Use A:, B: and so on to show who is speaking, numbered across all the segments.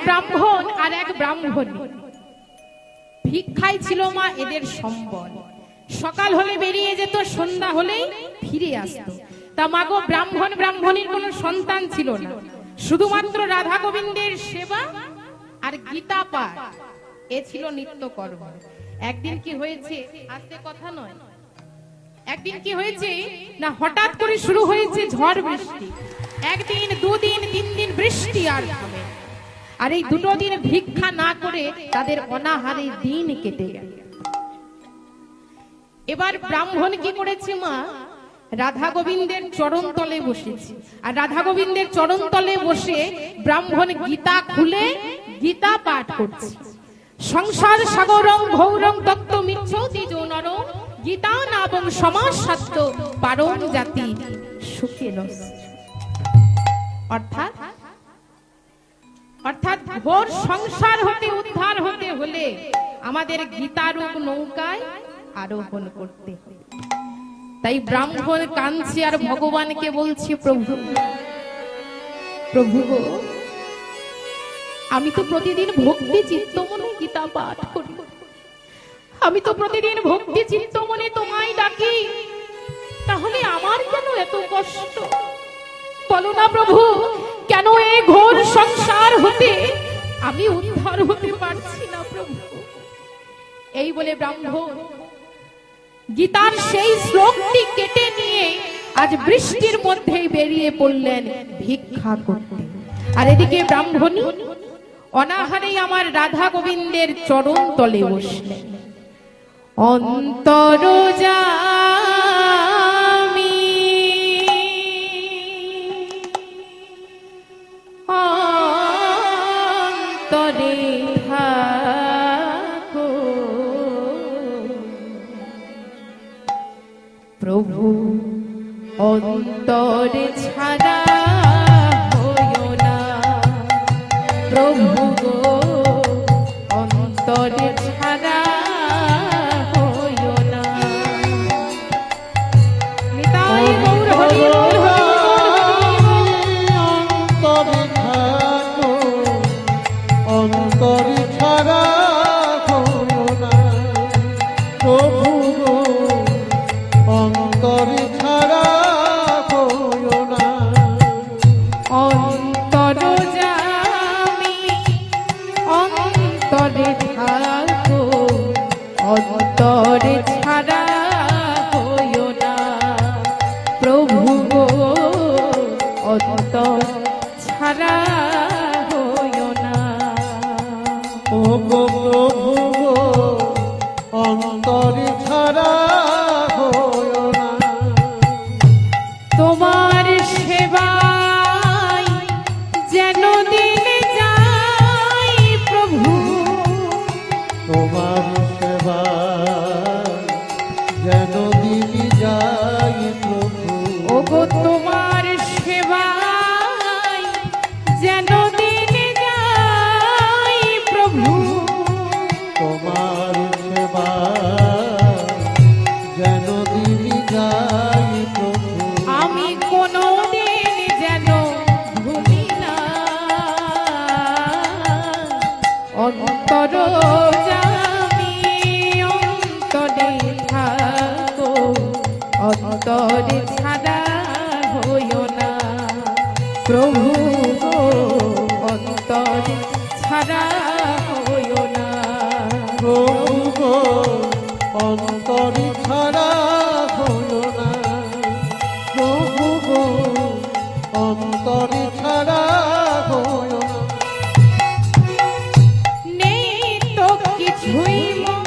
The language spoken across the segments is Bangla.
A: ব্রাহ্মণ আর এক ব্রাহ্মণী ভিক্ষায় ছিল মা এদের সম্বল। সকাল হলে বেরিয়ে যেত, সন্ধ্যা হলেই ফিরে আসতো। তা মাগো ব্রাহ্মণ ব্রাহ্মণীর কোনো সন্তান ছিল না, শুধুমাত্র রাধা গোবিন্দের সেবা আর গীতা পাঠ এ ছিল নিত্য কর্ম। একদিন কি হয়েছে, আজকে কথা নয়, একদিন কি হয়েছে না হঠাৎ করে শুরু হয়েছে ঝড় বৃষ্টি। একদিন, দুদিন, 3 দিন বৃষ্টি আর থামে। আর এই দুটো দিন ভিক্ষা না করে তাদের অনাহারে দিন কেটে গেল। এবার ব্রাহ্মণ কি করেছে মা, রাধা গোবিন্দের চরণ তলে বসেছে। আর রাধা গোবিন্দের চরণ তলে বসে ব্রাহ্মণ গীতা খুলে গীতা পাঠ করছে। সংসার সাগরং ঘৌরং তত্ত্ব মিচ্ছতি যৌনরং গীতা নাবং সমাসাত্য পারং জাতি সুখে নস। অর্থাৎ ঘোর সংসার হতে উদ্ধার হতে হলে আমাদের গীতারূপ নৌকায় আরোহণ করতে হবে। তাই ব্রাহ্মণ কাঁদছে আর ভগবানকে বলছে, প্রভু প্রভু গো, আমি তো প্রতিদিন ভক্তি চিত্তমনে গীতা পাঠ করি, আমি তো প্রতিদিন ভক্তি চিত্তমনে তোমায় ডাকি, তাহলে আমার কেন এত কষ্ট? বলো না প্রভু, কেন এই ঘোর সংসার হতে আমি উদ্ধার হতে পারছি না প্রভু? এই বলে ব্রাহ্মণ গীতার সেই শ্লোকটি কেটে নিয়ে আজ বৃষ্টির মধ্যেই বেরিয়ে পড়লেন ভিক্ষা করতে। আর এদিকে ব্রাহ্মণী অনাহারেই আমার রাধা গোবিন্দের চরণ তলে বসলেন। অন্তরজামি অন্তরে থাকো প্রভু, অন্তরে ছাড়া হইও না প্রভু গো, অন্তরে ছাড়া হইও না। নিতাই গৌর হরি বল,
B: অন্তরে থাকো, অন্তরে ছাড়া হইও না প্রভু গো, অন্তরে ছাড়া হইও না।
A: অন্তরজামি অন্তরে থাকো, অন্তরে ছাড়া হইও না প্রভু গো, অন্তর ছাড়া হইও না।
B: ও গো প্রভু গো, অন্তরে ছাড়া হইও না।
A: তোমার সেবায় যেন দিন যাই প্রভু,
B: তোমার সেবা যেন দিবি যাই প্রভু।
A: ও গো তোমার সেবায় যেন দিন যাই প্রভু,
B: তোমার সেবা যেন দিবি যাই প্রভু।
A: আমি কোনো দিন যেন ভুলি না অন্তরজামি অন্তরে থাকো, অন্তরে ছাড়া হইও না প্রভু গো, অন্তরে ছাড়া হইও না
B: প্রভু গো, অন্তরে ছাড়া হইও না প্রভু গো, অন্তরে ছাড়া হইও না।
A: নেই তো কিছুই মন,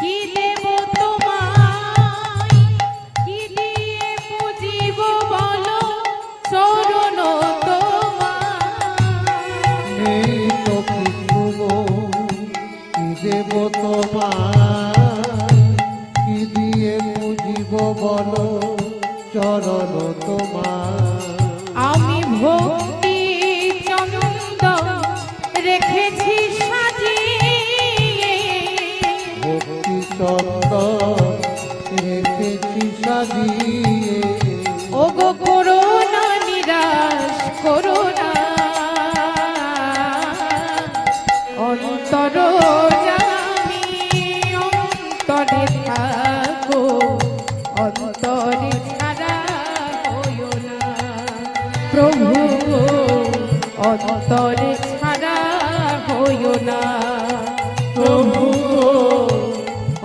A: কি দেব তোমায়, কি দিয়ে পুজিব বলো চরণ তোমায়।
B: এই তো কিছু গো, কি দেব তোমায়, কি দিয়ে পুজিব বলো চরণ তোমার।
A: আমি ভক্তি চন্দন রেখেছি সাজিয়ে,
B: ভক্তি চন্দন রেখেছি সাজিয়ে।
A: ও গো করোনা নিরাশ করোনা, অন্তর জামি অন্তরে থাকো, অন্তরে ছাড়া হইও না প্রভু, অন্তরে ছাড়া হইও না
B: প্রভু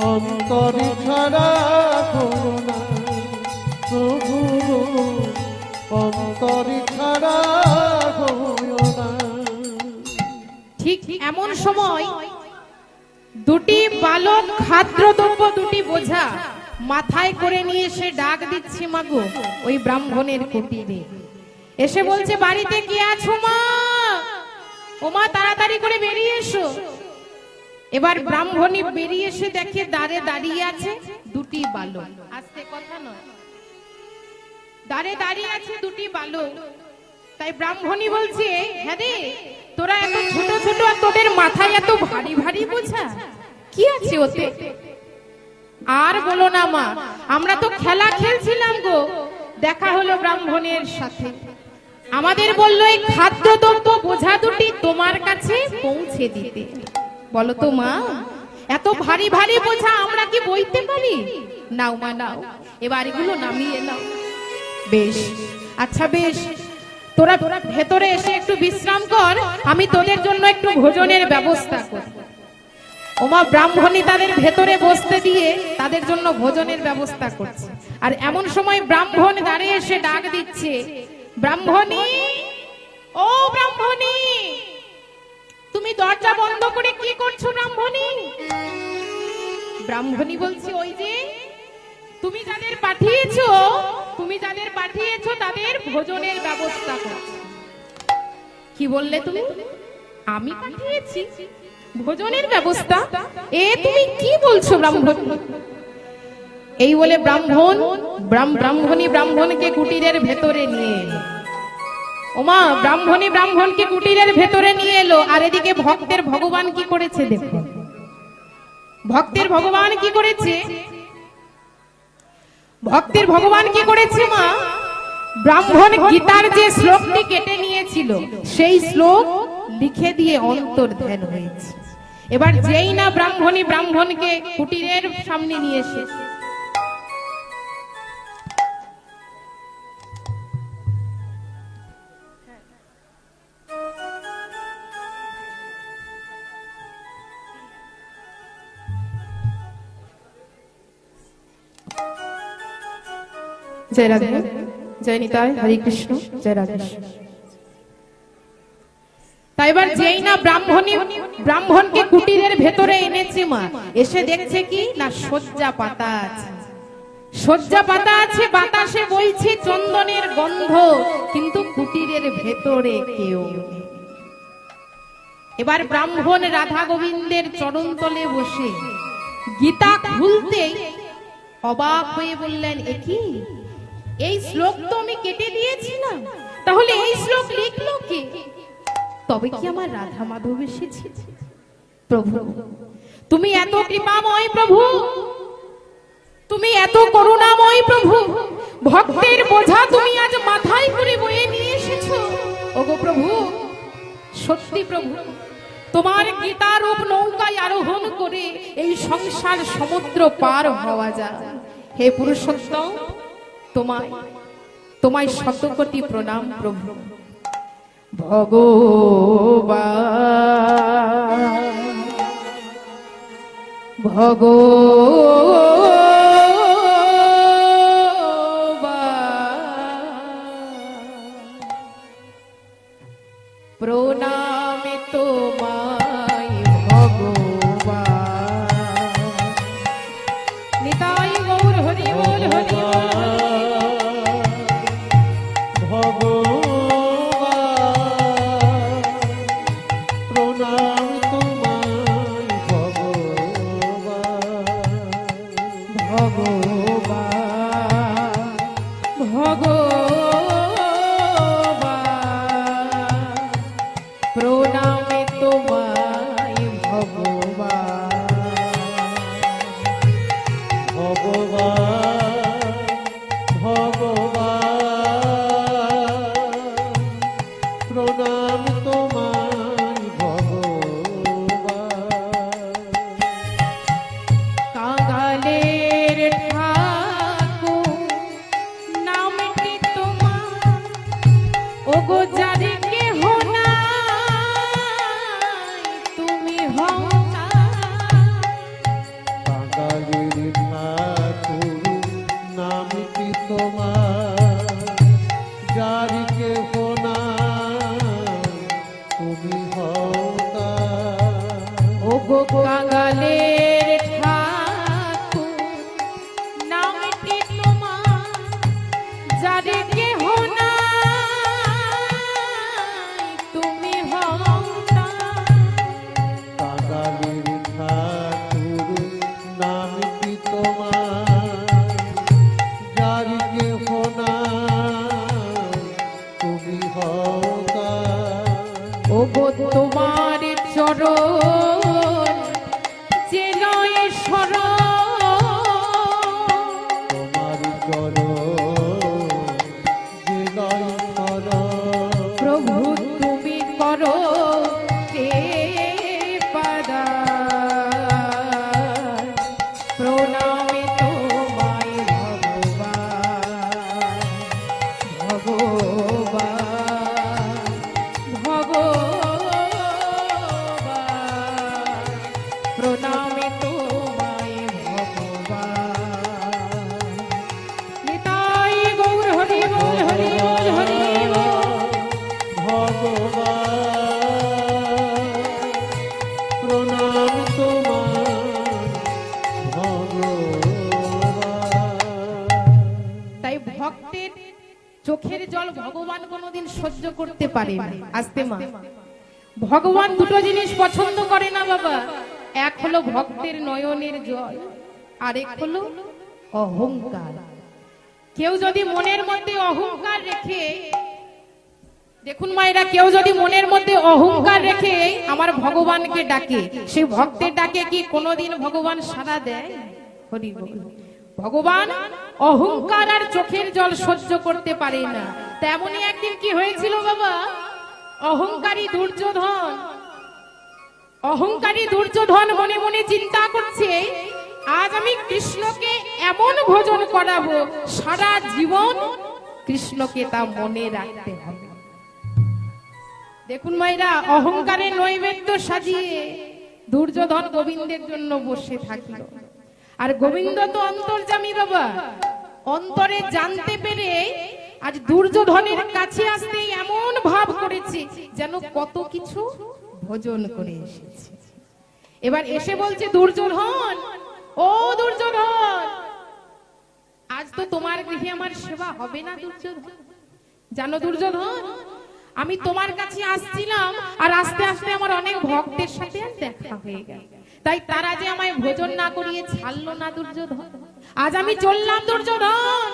B: অন্তরে ছাড়া হইও না, প্রভু অন্তরে ছাড়া হইও না।
A: ঠিক এমন সময় দুটি বালক খাদ্যদ্রব্য দুটি বোঝা মাথায় করে নিয়ে এসে ডাক দিচ্ছে মাগো ওই ব্রাহ্মণের কুটিরে। এসে বলছে, বাড়িতে কে আছো মা? ও মা, তাড়াতাড়ি করে বেরিয়ে এসো। এবার ব্রাহ্মণী বেরিয়ে এসে দেখে দ্বারে দাঁড়িয়ে আছে দুটি বালক। আস্তে কথা নয়, দ্বারে দাঁড়িয়ে আছে দুটি বালক। তাই ব্রাহ্মণী বলছে, হ্যাঁ রে, তোরা এত ছোট ছোট আর তোদের মাথায় এত ভারী ভারী বোঝা, কি আছে ওতে? আর বলো না মা, আমরা তো খেলা খেলছিলাম গো, দেখা হলো ব্রাহ্মণের সাথে। আমাদের বললো এই খাদ্যদ্রব্য বোঝা দুটি তোমার কাছে পৌঁছে দিতে। বলো তো মা, এত ভারী ভারী বোঝা আমরা কি বইতে পারি? নাও মা নাও, এবার এগুলো নামিয়ে নাও। বেশ, আচ্ছা বেশ, তোরা ভেতরে এসে একটু বিশ্রাম কর, আমি তোদের জন্য একটু ভোজনের ব্যবস্থা করি। ওমা ব্রাহ্মণী তাদের ভেতরে বসতে দিয়ে তাদের জন্য ভোজনের ব্যবস্থা করছে। আর এমন সময় ব্রাহ্মণ দাঁড়িয়ে এসে ডাক দিচ্ছে, ব্রাহ্মণী, ও ব্রাহ্মণী, তুমি দরজা বন্ধ করে কি করছো ব্রাহ্মণী? ব্রাহ্মণী বলছে, ওই যে তুমি যাদের পাঠিয়েছো তাদের ভোজনের ব্যবস্থা করছো। কি বললে তুমি? আমি পাঠিয়েছি ভোজনের ব্যবস্থা? এ তুমি কি বলছো ব্রাহ্মণী? এই বলে ব্রাহ্মণী ব্রাহ্মণকে কুটিরের ভেতরে নিয়ে এলো। ওমা, ব্রাহ্মণী ব্রাহ্মণকে কুটিরের ভেতরে নিয়ে এলো। আর এদিকে ভক্তের ভগবান কি করেছে দেখো। ভক্তের ভগবান কি করেছে? ভক্তের ভগবান কি করেছে মা? ব্রাহ্মণ গীতার যে শ্লোকটি কেটে নিয়েছিল সেই শ্লোক লিখে দিয়ে অন্তর্ধান হয়েছে। এবার যেই না ব্রাহ্মণী ব্রাহ্মণকে কুটিরের সামনে নিয়ে এসে জয় রাধে, জয় নিতাই, হরে কৃষ্ণ, জয় রাধে। তাই এবার যেই না ব্রাহ্মণকে কুটিরের ভেতরে এনেছে মা, এসে দেখছে কি না সজ্জা পাতা আছে। সজ্জা পাতা আছে, বাতাসে বইছে চন্দনের গন্ধ, কিন্তু কুটিরের ভেতরে কেউ নেই। এবার ব্রাহ্মণ রাধা গোবিন্দের চরণতলে বসে গীতা খুলতেই অবাক হয়ে বললেন, একি এই শ্লোক তো আমি কেটে দিয়েছিলাম, তাহলে এই শ্লোক লিখলো কে? তবে কি আমার রাধা মাধব এসেছে? প্রভু, তুমি এত কৃপাময় প্রভু, তুমি এত করুণাময় প্রভু, ভক্তের বোঝা তুমি আজ মাথায় করে বয়ে নিয়ে এসেছো। ওগো প্রভু, সত্যি প্রভু, তোমার গীতারূপ নৌকায় আরোহণ করে এই সংসার সমুদ্র পার হওয়া যায়। হে পুরুষোত্তম, তোমায় শত কোটি প্রণাম প্রভু। প্রণামে তোমায় ভগবান। নিতাই গৌর হরি বল, হরি বল।
B: প্রণাম তোমায় ভগবান। তুমি হও তা।
A: ও গো কাঙালের ঠাকুর নামটি তোমার যারে কেহ নাই তুমি হও তা।
B: কাঙালের ঠাকুর নামটি তোমার যার কেহ নাই তুমি হও তা।
A: ও গো তোমার চরণ যে নয় শরণ
B: তোমার চরণ যে নয় শরণ।
A: প্রভু তুমি করো কে পাদার প্রণামে তোমায় ভগবান ভগবান ভগবান প্রণামে তোমায় ভগবান। নিতাই গৌর হরি বল হরি বল হরি বল।
B: ভগবান প্রণাম তোমার ভগবান।
A: তাই ভক্তের চোখের জল ভগবান কোনোদিন সহ্য করতে পারে না। আস্তে মা, ভগবান দুটো জিনিস পছন্দ করে না বাবা, এক হলো ভক্তের নয়নের জল, আরেক হলো অহংকার। কেউ যদি মনের মধ্যে অহংকার রেখে, দেখুন মায়েরা, কেউ যদি মনের মধ্যে অহংকার রেখে আমার ভগবানকে ডাকে, সেই ভক্তের ডাকে কি কোনোদিন ভগবান সাড়া দেয়? হরি বল। ভগবান অহংকার আর চোখের জল সহ্য করতে পারে না। তেমনই একদিন কি হয়েছিল বাবা, অহংকারী দুর্যোধন মনে মনে চিন্তা করছে, আজ আমি কৃষ্ণকে এমন ভোজন করাবো সারা জীবন কৃষ্ণকে তা মনে রাখতে হবে। দেখুন মায়েরা, অহংকারের নৈবেদ্য সাজিয়ে দুর্যোধন গোবিন্দের জন্য বসে থাকলো। আর গোবিন্দ তো অন্তর্যামী বাবা, অন্তরে জানতে পেরে আজ দুর্যোধনের কাছে আসতে এমন ভাব করেছে যেন কত কিছু ভোজন করে এসেছে। এবার এসে বলছে, দুর্যোধন, ও দুর্যোধন, আজ তো তোমার গৃহে আমার সেবা হবে না দুর্যোধন। জানো দুর্যোধন, আমি তোমার কাছে আসছিলাম আর আস্তে আস্তে আমার অনেক ভক্তের সাথে দেখা হয়ে গেল, তাই তারা যে আমায় ভোজন না করিয়ে ছাড়লো না দুর্যোধন, আজ আমি চললাম দুর্যোধন।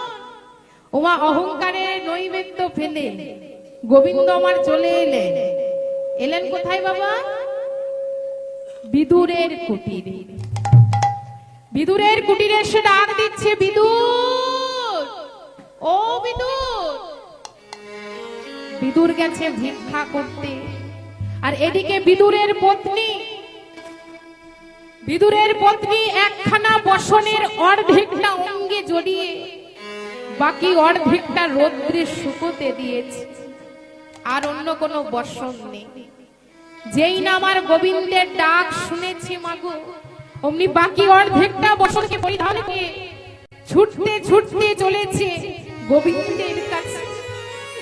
A: ওমা অহংকারে নৈবেদ্য ফেলে গোবিন্দ আমার চলে এলেন কোথায় বাবা? বিদুরের কুটিরে। বিদুরের কুটিরে এসে ডাক দিচ্ছে, বিদুর, ও বিদুর। বিদুর গেছে ভিক্ষা করতে, আর এদিকে বিদুরের পত্নী একখানা বসনের অর্ধেকটা অঙ্গে জড়িয়ে বাকি অর্ধেকটা রৌদ্রে শুকোতে দিয়েছে, আর অন্য কোনো বসন নেই। যেই না আমার গোবিন্দের ডাক শুনেছে মাগো, অমনি বাকি অর্ধেকটা বসনকে পরিধান করে ছুটতে ছুটতে চলেছে গোবিন্দের কাছে,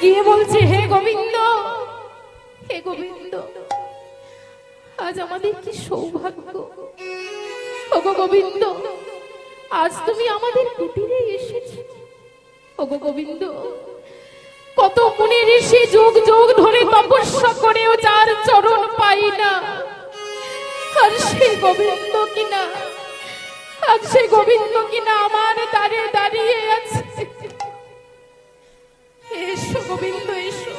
A: গিয়ে বলছে, হে গোবিন্দ, হে গোবিন্দ, আজ আমাদের কি সৌভাগ্য। ওগো গোবিন্দ, আজ তুমি আমাদের কুটিরে এসেছো। ওগো গোবিন্দ, কত মুনি ঋষি যুগ যুগ ধরে তপস্যা করেও যার চরণ পাই না, আর সেই গোবিন্দ কিনা, আজ সেই গোবিন্দ কিনা আমার দ্বারে দাঁড়িয়ে আছে। এসো গোবিন্দ, এসো,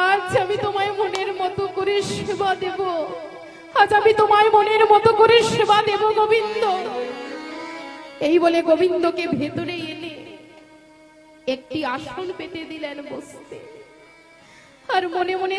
A: আজ আমি তোমায় মনের মতো করে সেবা দেব, আজ আমি তোমায় মনের মতো করে সেবা দেব গোবিন্দ। এই বলে গোবিন্দকে ভেতরে এনে একটি আসন পেতে দিলেন বসতে, আর মনে মনে